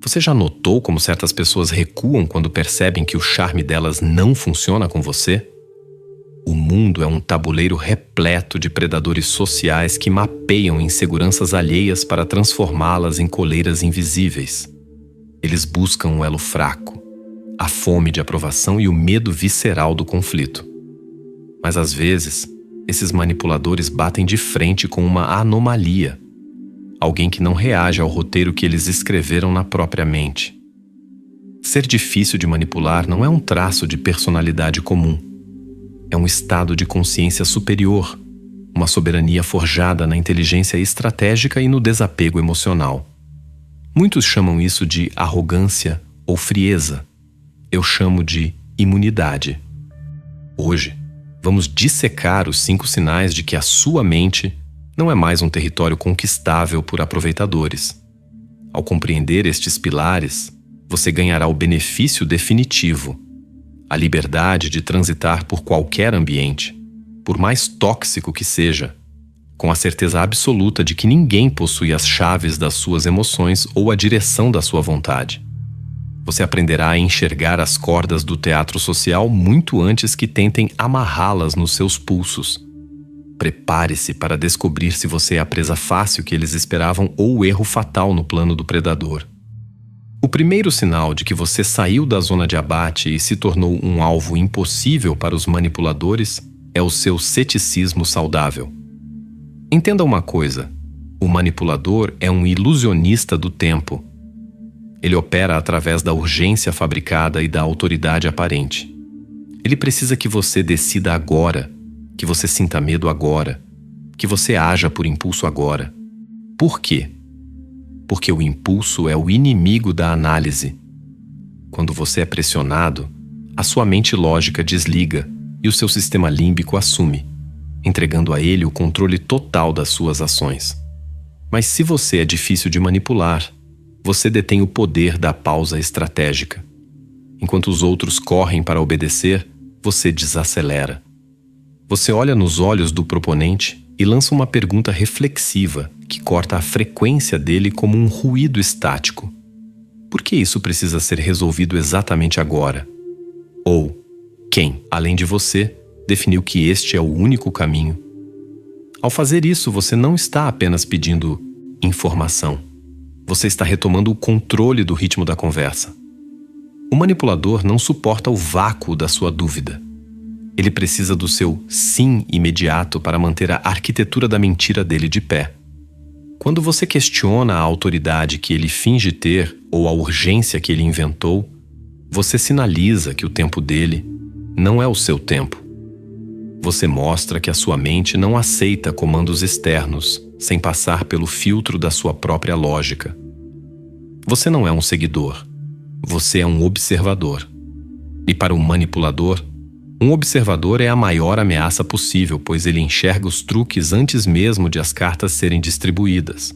Você já notou como certas pessoas recuam quando percebem que o charme delas não funciona com você? O mundo é um tabuleiro repleto de predadores sociais que mapeiam inseguranças alheias para transformá-las em coleiras invisíveis. Eles buscam um elo fraco, a fome de aprovação e o medo visceral do conflito. Mas às vezes, esses manipuladores batem de frente com uma anomalia. Alguém que não reage ao roteiro que eles escreveram na própria mente. Ser difícil de manipular não é um traço de personalidade comum. É um estado de consciência superior, uma soberania forjada na inteligência estratégica e no desapego emocional. Muitos chamam isso de arrogância ou frieza. Eu chamo de imunidade. Hoje, vamos dissecar os 5 sinais de que a sua mente não é mais um território conquistável por aproveitadores. Ao compreender estes pilares, você ganhará o benefício definitivo, a liberdade de transitar por qualquer ambiente, por mais tóxico que seja, com a certeza absoluta de que ninguém possui as chaves das suas emoções ou a direção da sua vontade. Você aprenderá a enxergar as cordas do teatro social muito antes que tentem amarrá-las nos seus pulsos. Prepare-se para descobrir se você é a presa fácil que eles esperavam ou o erro fatal no plano do predador. O primeiro sinal de que você saiu da zona de abate e se tornou um alvo impossível para os manipuladores é o seu ceticismo saudável. Entenda uma coisa: o manipulador é um ilusionista do tempo. Ele opera através da urgência fabricada e da autoridade aparente. Ele precisa que você decida agora, que você sinta medo agora, que você haja por impulso agora. Por quê? Porque o impulso é o inimigo da análise. Quando você é pressionado, a sua mente lógica desliga e o seu sistema límbico assume, entregando a ele o controle total das suas ações. Mas se você é difícil de manipular, você detém o poder da pausa estratégica. Enquanto os outros correm para obedecer, você desacelera. Você olha nos olhos do proponente e lança uma pergunta reflexiva que corta a frequência dele como um ruído estático. Por que isso precisa ser resolvido exatamente agora? Ou, quem, além de você, definiu que este é o único caminho? Ao fazer isso, você não está apenas pedindo informação. Você está retomando o controle do ritmo da conversa. O manipulador não suporta o vácuo da sua dúvida. Ele precisa do seu sim imediato para manter a arquitetura da mentira dele de pé. Quando você questiona a autoridade que ele finge ter ou a urgência que ele inventou, você sinaliza que o tempo dele não é o seu tempo. Você mostra que a sua mente não aceita comandos externos sem passar pelo filtro da sua própria lógica. Você não é um seguidor. Você é um observador. E para o manipulador, um observador é a maior ameaça possível, pois ele enxerga os truques antes mesmo de as cartas serem distribuídas.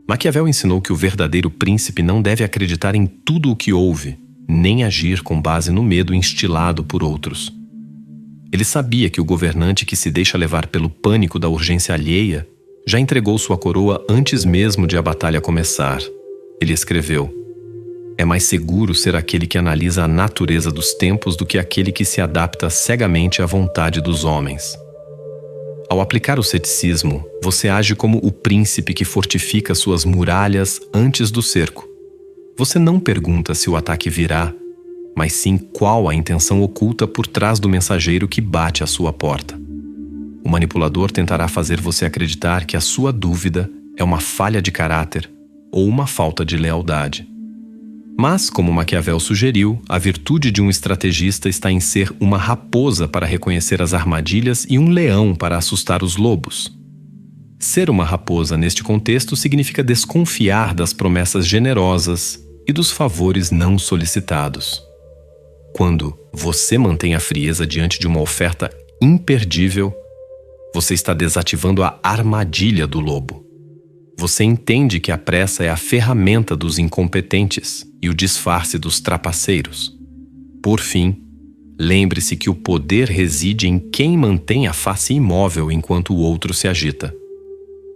Maquiavel ensinou que o verdadeiro príncipe não deve acreditar em tudo o que ouve, nem agir com base no medo instilado por outros. Ele sabia que o governante que se deixa levar pelo pânico da urgência alheia já entregou sua coroa antes mesmo de a batalha começar. Ele escreveu: "É mais seguro ser aquele que analisa a natureza dos tempos do que aquele que se adapta cegamente à vontade dos homens." Ao aplicar o ceticismo, você age como o príncipe que fortifica suas muralhas antes do cerco. Você não pergunta se o ataque virá, mas sim qual a intenção oculta por trás do mensageiro que bate à sua porta. O manipulador tentará fazer você acreditar que a sua dúvida é uma falha de caráter ou uma falta de lealdade. Mas, como Maquiavel sugeriu, a virtude de um estrategista está em ser uma raposa para reconhecer as armadilhas e um leão para assustar os lobos. Ser uma raposa neste contexto significa desconfiar das promessas generosas e dos favores não solicitados. Quando você mantém a frieza diante de uma oferta imperdível, você está desativando a armadilha do lobo. Você entende que a pressa é a ferramenta dos incompetentes e o disfarce dos trapaceiros. Por fim, lembre-se que o poder reside em quem mantém a face imóvel enquanto o outro se agita.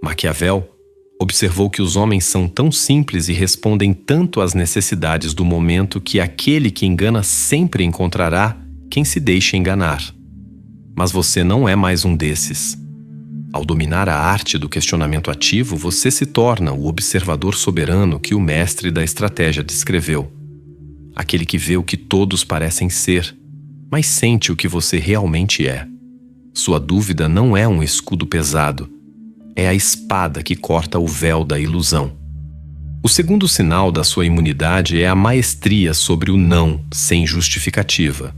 Maquiavel, Observou que os homens são tão simples e respondem tanto às necessidades do momento que aquele que engana sempre encontrará quem se deixe enganar. Mas você não é mais um desses. Ao dominar a arte do questionamento ativo, você se torna o observador soberano que o mestre da estratégia descreveu. Aquele que vê o que todos parecem ser, mas sente o que você realmente é. Sua dúvida não é um escudo pesado, é a espada que corta o véu da ilusão. O segundo sinal da sua imunidade é a maestria sobre o não sem justificativa.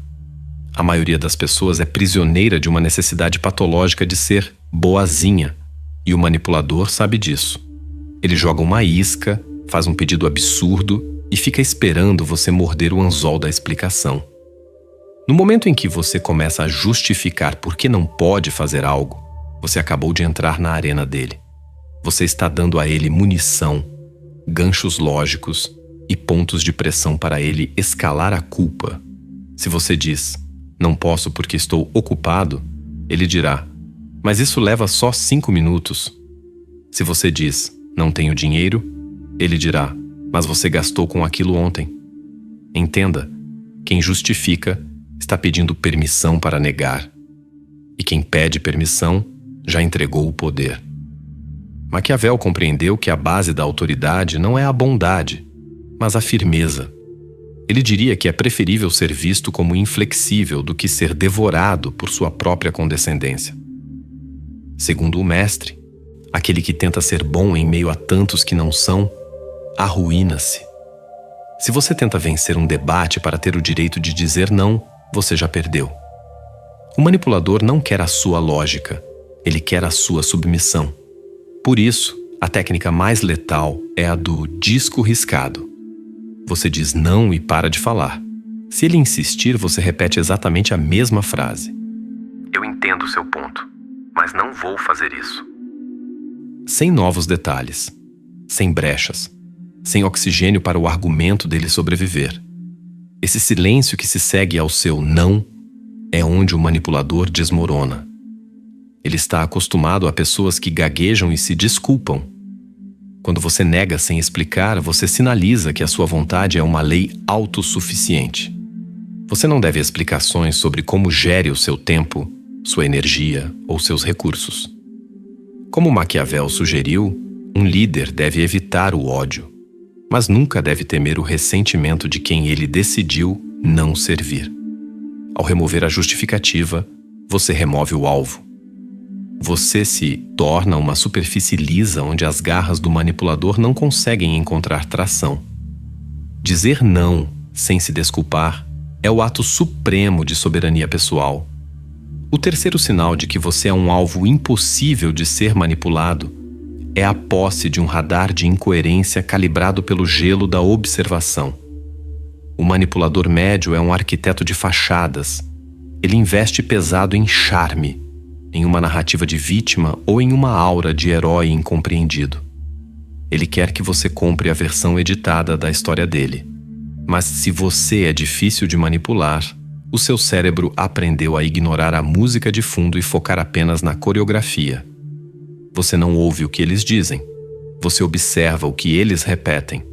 A maioria das pessoas é prisioneira de uma necessidade patológica de ser boazinha, e o manipulador sabe disso. Ele joga uma isca, faz um pedido absurdo e fica esperando você morder o anzol da explicação. No momento em que você começa a justificar por que não pode fazer algo, você acabou de entrar na arena dele. Você está dando a ele munição, ganchos lógicos e pontos de pressão para ele escalar a culpa. Se você diz, não posso porque estou ocupado, ele dirá, mas isso leva só 5 minutos. Se você diz, não tenho dinheiro, ele dirá, mas você gastou com aquilo ontem. Entenda, quem justifica está pedindo permissão para negar. E quem pede permissão já entregou o poder. Maquiavel compreendeu que a base da autoridade não é a bondade, mas a firmeza. Ele diria que é preferível ser visto como inflexível do que ser devorado por sua própria condescendência. Segundo o mestre, aquele que tenta ser bom em meio a tantos que não são, arruína-se. Se você tenta vencer um debate para ter o direito de dizer não, você já perdeu. O manipulador não quer a sua lógica, ele quer a sua submissão. Por isso, a técnica mais letal é a do disco riscado. Você diz não e para de falar. Se ele insistir, você repete exatamente a mesma frase. Eu entendo o seu ponto, mas não vou fazer isso. Sem novos detalhes, sem brechas, sem oxigênio para o argumento dele sobreviver. Esse silêncio que se segue ao seu não é onde o manipulador desmorona. Ele está acostumado a pessoas que gaguejam e se desculpam. Quando você nega sem explicar, você sinaliza que a sua vontade é uma lei autossuficiente. Você não deve explicações sobre como gere o seu tempo, sua energia ou seus recursos. Como Maquiavel sugeriu, um líder deve evitar o ódio, mas nunca deve temer o ressentimento de quem ele decidiu não servir. Ao remover a justificativa, você remove o alvo. Você se torna uma superfície lisa onde as garras do manipulador não conseguem encontrar tração. Dizer não, sem se desculpar, é o ato supremo de soberania pessoal. O terceiro sinal de que você é um alvo impossível de ser manipulado é a posse de um radar de incoerência calibrado pelo gelo da observação. O manipulador médio é um arquiteto de fachadas. Ele investe pesado em charme, em uma narrativa de vítima ou em uma aura de herói incompreendido. Ele quer que você compre a versão editada da história dele. Mas se você é difícil de manipular, o seu cérebro aprendeu a ignorar a música de fundo e focar apenas na coreografia. Você não ouve o que eles dizem. Você observa o que eles repetem.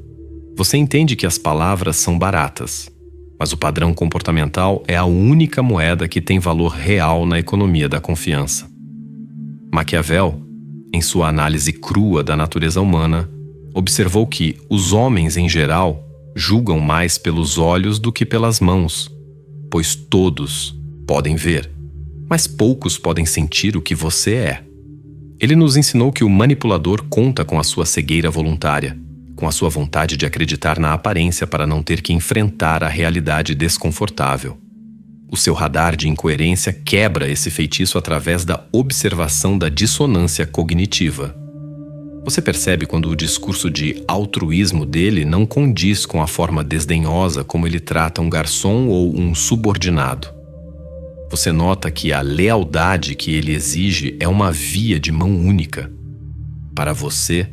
Você entende que as palavras são baratas, mas o padrão comportamental é a única moeda que tem valor real na economia da confiança. Maquiavel, em sua análise crua da natureza humana, observou que os homens, em geral, julgam mais pelos olhos do que pelas mãos, pois todos podem ver, mas poucos podem sentir o que você é. Ele nos ensinou que o manipulador conta com a sua cegueira voluntária, com a sua vontade de acreditar na aparência para não ter que enfrentar a realidade desconfortável. O seu radar de incoerência quebra esse feitiço através da observação da dissonância cognitiva. Você percebe quando o discurso de altruísmo dele não condiz com a forma desdenhosa como ele trata um garçom ou um subordinado. Você nota que a lealdade que ele exige é uma via de mão única. Para você,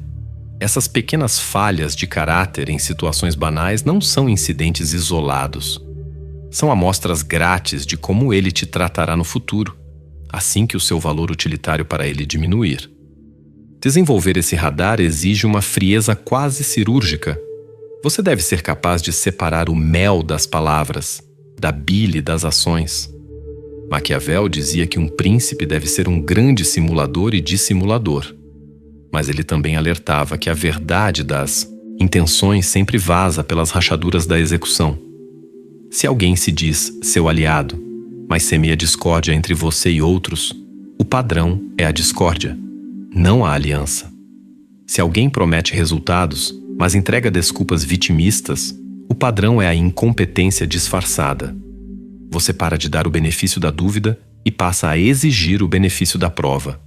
essas pequenas falhas de caráter em situações banais não são incidentes isolados. São amostras grátis de como ele te tratará no futuro, assim que o seu valor utilitário para ele diminuir. Desenvolver esse radar exige uma frieza quase cirúrgica. Você deve ser capaz de separar o mel das palavras, da bile das ações. Maquiavel dizia que um príncipe deve ser um grande simulador e dissimulador. Mas ele também alertava que a verdade das intenções sempre vaza pelas rachaduras da execução. Se alguém se diz seu aliado, mas semeia discórdia entre você e outros, o padrão é a discórdia, não a aliança. Se alguém promete resultados, mas entrega desculpas vitimistas, o padrão é a incompetência disfarçada. Você para de dar o benefício da dúvida e passa a exigir o benefício da prova.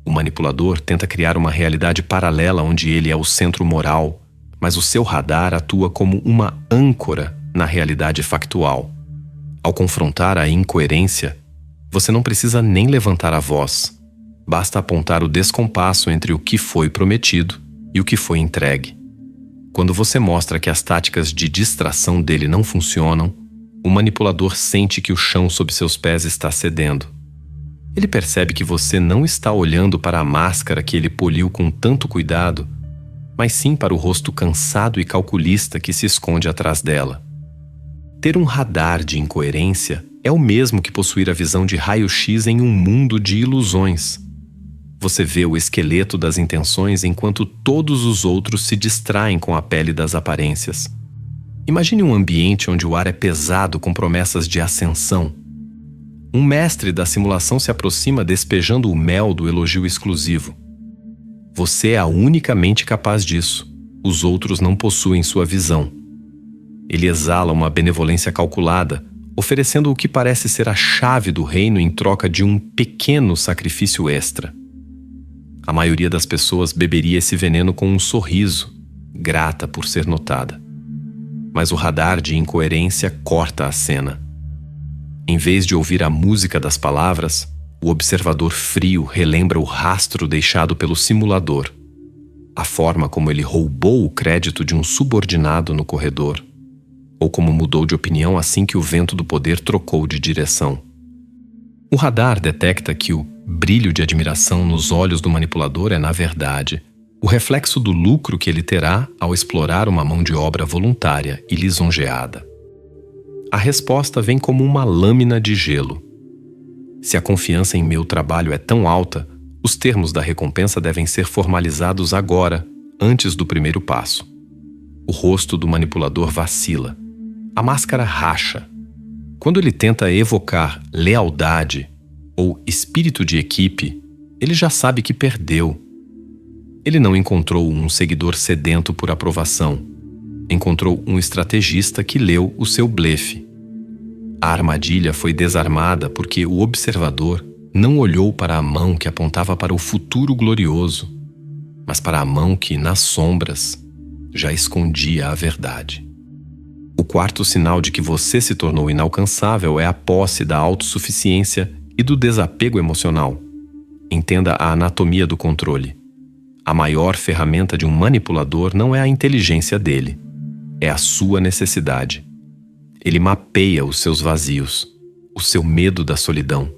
O manipulador tenta criar uma realidade paralela onde ele é o centro moral, mas o seu radar atua como uma âncora na realidade factual. Ao confrontar a incoerência, você não precisa nem levantar a voz. Basta apontar o descompasso entre o que foi prometido e o que foi entregue. Quando você mostra que as táticas de distração dele não funcionam, o manipulador sente que o chão sob seus pés está cedendo. Ele percebe que você não está olhando para a máscara que ele poliu com tanto cuidado, mas sim para o rosto cansado e calculista que se esconde atrás dela. Ter um radar de incoerência é o mesmo que possuir a visão de raio-x em um mundo de ilusões. Você vê o esqueleto das intenções enquanto todos os outros se distraem com a pele das aparências. Imagine um ambiente onde o ar é pesado com promessas de ascensão. Um mestre da simulação se aproxima despejando o mel do elogio exclusivo. Você é a única mente capaz disso. Os outros não possuem sua visão. Ele exala uma benevolência calculada, oferecendo o que parece ser a chave do reino em troca de um pequeno sacrifício extra. A maioria das pessoas beberia esse veneno com um sorriso, grata por ser notada. Mas o radar de incoerência corta a cena. Em vez de ouvir a música das palavras, o observador frio relembra o rastro deixado pelo simulador, a forma como ele roubou o crédito de um subordinado no corredor, ou como mudou de opinião assim que o vento do poder trocou de direção. O radar detecta que o brilho de admiração nos olhos do manipulador é, na verdade, o reflexo do lucro que ele terá ao explorar uma mão de obra voluntária e lisonjeada. A resposta vem como uma lâmina de gelo. Se a confiança em meu trabalho é tão alta, os termos da recompensa devem ser formalizados agora, antes do primeiro passo. O rosto do manipulador vacila. A máscara racha. Quando ele tenta evocar lealdade ou espírito de equipe, ele já sabe que perdeu. Ele não encontrou um seguidor sedento por aprovação. Encontrou um estrategista que leu o seu blefe. A armadilha foi desarmada porque o observador não olhou para a mão que apontava para o futuro glorioso, mas para a mão que, nas sombras, já escondia a verdade. O quarto sinal de que você se tornou inalcançável é a posse da autossuficiência e do desapego emocional. Entenda a anatomia do controle. A maior ferramenta de um manipulador não é a inteligência dele, é a sua necessidade. Ele mapeia os seus vazios, o seu medo da solidão,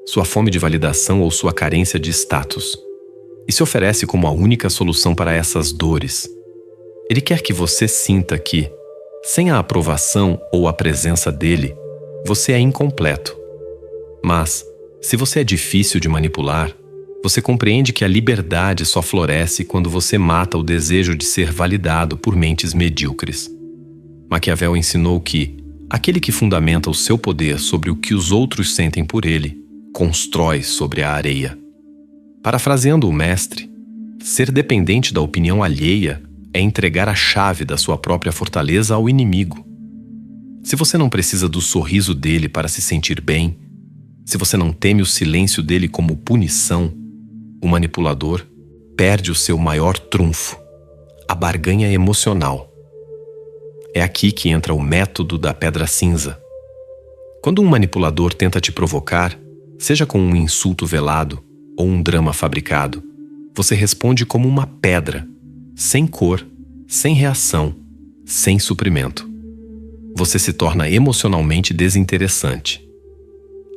sua fome de validação ou sua carência de status, e se oferece como a única solução para essas dores. Ele quer que você sinta que, sem a aprovação ou a presença dele, você é incompleto. Mas, se você é difícil de manipular, você compreende que a liberdade só floresce quando você mata o desejo de ser validado por mentes medíocres. Maquiavel ensinou que aquele que fundamenta o seu poder sobre o que os outros sentem por ele, constrói sobre a areia. Parafraseando o mestre, ser dependente da opinião alheia é entregar a chave da sua própria fortaleza ao inimigo. Se você não precisa do sorriso dele para se sentir bem, se você não teme o silêncio dele como punição, o manipulador perde o seu maior trunfo, a barganha emocional. É aqui que entra o método da pedra cinza. Quando um manipulador tenta te provocar, seja com um insulto velado ou um drama fabricado, você responde como uma pedra, sem cor, sem reação, sem suprimento. Você se torna emocionalmente desinteressante.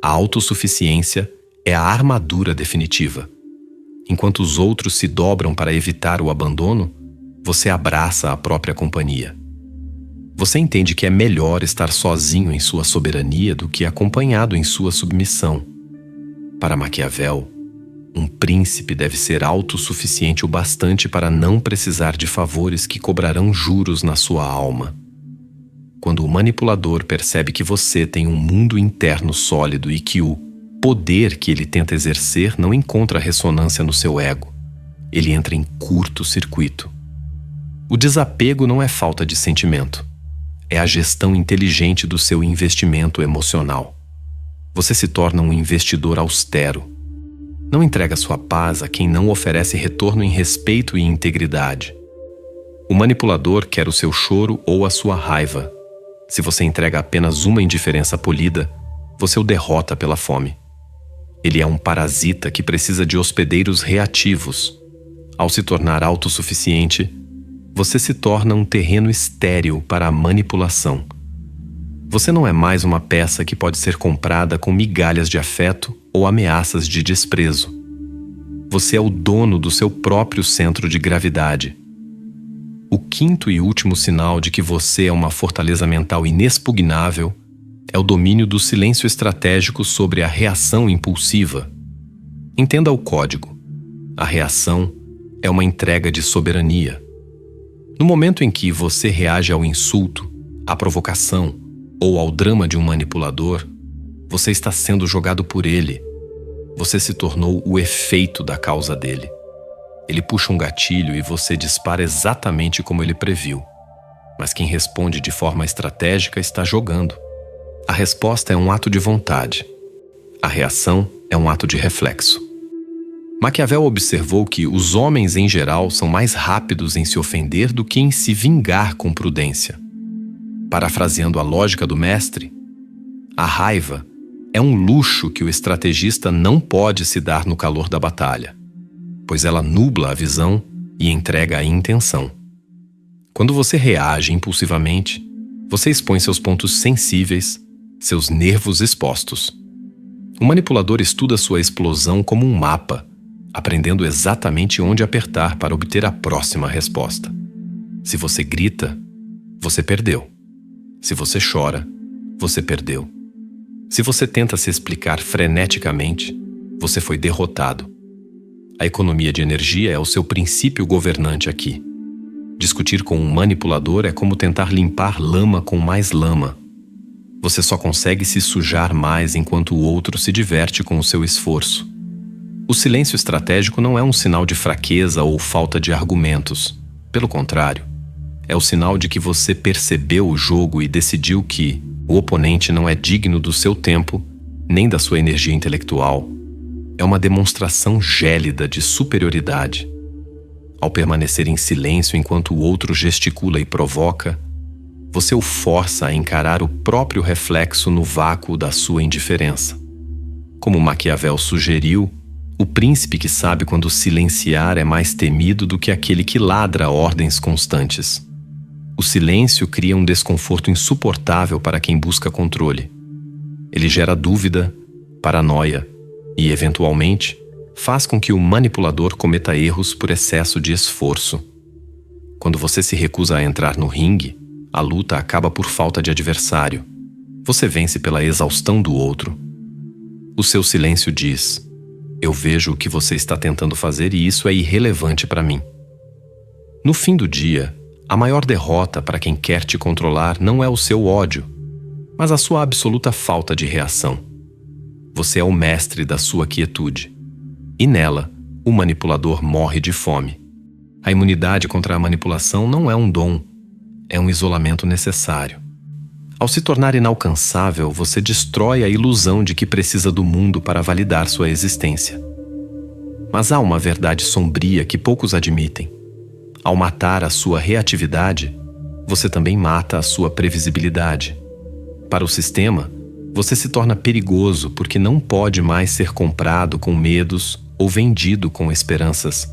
A autossuficiência é a armadura definitiva. Enquanto os outros se dobram para evitar o abandono, você abraça a própria companhia. Você entende que é melhor estar sozinho em sua soberania do que acompanhado em sua submissão. Para Maquiavel, um príncipe deve ser autossuficiente o bastante para não precisar de favores que cobrarão juros na sua alma. Quando o manipulador percebe que você tem um mundo interno sólido e que o poder que ele tenta exercer não encontra ressonância no seu ego, ele entra em curto-circuito. O desapego não é falta de sentimento. É a gestão inteligente do seu investimento emocional. Você se torna um investidor austero. Não entrega sua paz a quem não oferece retorno em respeito e integridade. O manipulador quer o seu choro ou a sua raiva. Se você entrega apenas uma indiferença polida, você o derrota pela fome. Ele é um parasita que precisa de hospedeiros reativos. Ao se tornar autossuficiente, você se torna um terreno estéril para a manipulação. Você não é mais uma peça que pode ser comprada com migalhas de afeto ou ameaças de desprezo. Você é o dono do seu próprio centro de gravidade. O quinto e último sinal de que você é uma fortaleza mental inexpugnável é o domínio do silêncio estratégico sobre a reação impulsiva. Entenda o código. A reação é uma entrega de soberania. No momento em que você reage ao insulto, à provocação ou ao drama de um manipulador, você está sendo jogado por ele. Você se tornou o efeito da causa dele. Ele puxa um gatilho e você dispara exatamente como ele previu. Mas quem responde de forma estratégica está jogando. A resposta é um ato de vontade. A reação é um ato de reflexo. Maquiavel observou que os homens em geral são mais rápidos em se ofender do que em se vingar com prudência. Parafraseando a lógica do mestre, a raiva é um luxo que o estrategista não pode se dar no calor da batalha, pois ela nubla a visão e entrega a intenção. Quando você reage impulsivamente, você expõe seus pontos sensíveis, seus nervos expostos. O manipulador estuda sua explosão como um mapa, aprendendo exatamente onde apertar para obter a próxima resposta. Se você grita, você perdeu. Se você chora, você perdeu. Se você tenta se explicar freneticamente, você foi derrotado. A economia de energia é o seu princípio governante aqui. Discutir com um manipulador é como tentar limpar lama com mais lama. Você só consegue se sujar mais enquanto o outro se diverte com o seu esforço. O silêncio estratégico não é um sinal de fraqueza ou falta de argumentos. Pelo contrário, é o sinal de que você percebeu o jogo e decidiu que o oponente não é digno do seu tempo, nem da sua energia intelectual. É uma demonstração gélida de superioridade. Ao permanecer em silêncio enquanto o outro gesticula e provoca, você o força a encarar o próprio reflexo no vácuo da sua indiferença. Como Maquiavel sugeriu, o príncipe que sabe quando silenciar é mais temido do que aquele que ladra ordens constantes. O silêncio cria um desconforto insuportável para quem busca controle. Ele gera dúvida, paranoia e, eventualmente, faz com que o manipulador cometa erros por excesso de esforço. Quando você se recusa a entrar no ringue, a luta acaba por falta de adversário. Você vence pela exaustão do outro. O seu silêncio diz: eu vejo o que você está tentando fazer e isso é irrelevante para mim. No fim do dia, a maior derrota para quem quer te controlar não é o seu ódio, mas a sua absoluta falta de reação. Você é o mestre da sua quietude. E nela, o manipulador morre de fome. A imunidade contra a manipulação não é um dom, é um isolamento necessário. Ao se tornar inalcançável, você destrói a ilusão de que precisa do mundo para validar sua existência. Mas há uma verdade sombria que poucos admitem. Ao matar a sua reatividade, você também mata a sua previsibilidade. Para o sistema, você se torna perigoso porque não pode mais ser comprado com medos ou vendido com esperanças.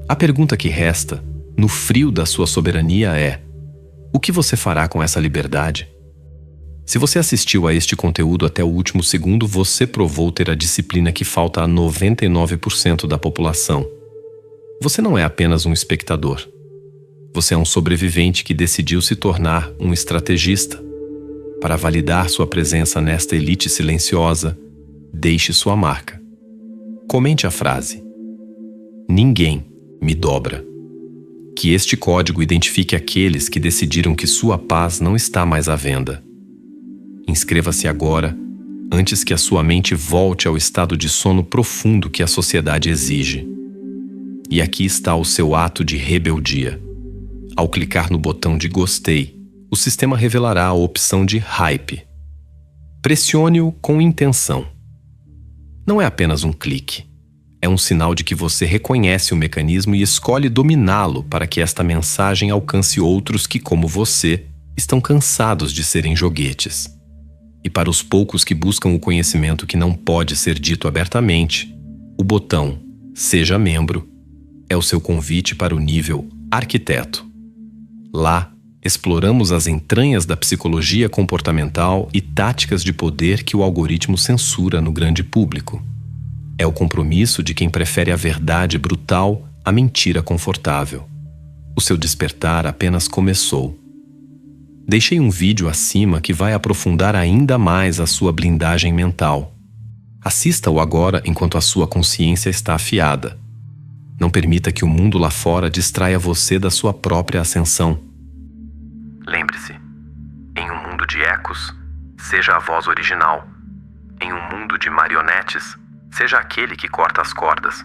A pergunta que resta, no frio da sua soberania, é: o que você fará com essa liberdade? Se você assistiu a este conteúdo até o último segundo, você provou ter a disciplina que falta a 99% da população. Você não é apenas um espectador. Você é um sobrevivente que decidiu se tornar um estrategista. Para validar sua presença nesta elite silenciosa, deixe sua marca. Comente a frase: "Ninguém me dobra". Que este código identifique aqueles que decidiram que sua paz não está mais à venda. Inscreva-se agora, antes que a sua mente volte ao estado de sono profundo que a sociedade exige. E aqui está o seu ato de rebeldia. Ao clicar no botão de gostei, o sistema revelará a opção de hype. Pressione-o com intenção. Não é apenas um clique. É um sinal de que você reconhece o mecanismo e escolhe dominá-lo para que esta mensagem alcance outros que, como você, estão cansados de serem joguetes. E para os poucos que buscam o conhecimento que não pode ser dito abertamente, o botão Seja Membro é o seu convite para o nível Arquiteto. Lá, exploramos as entranhas da psicologia comportamental e táticas de poder que o algoritmo censura no grande público. É o compromisso de quem prefere a verdade brutal à mentira confortável. O seu despertar apenas começou. Deixei um vídeo acima que vai aprofundar ainda mais a sua blindagem mental. Assista-o agora enquanto a sua consciência está afiada. Não permita que o mundo lá fora distraia você da sua própria ascensão. Lembre-se, em um mundo de ecos, seja a voz original. Em um mundo de marionetes, seja aquele que corta as cordas.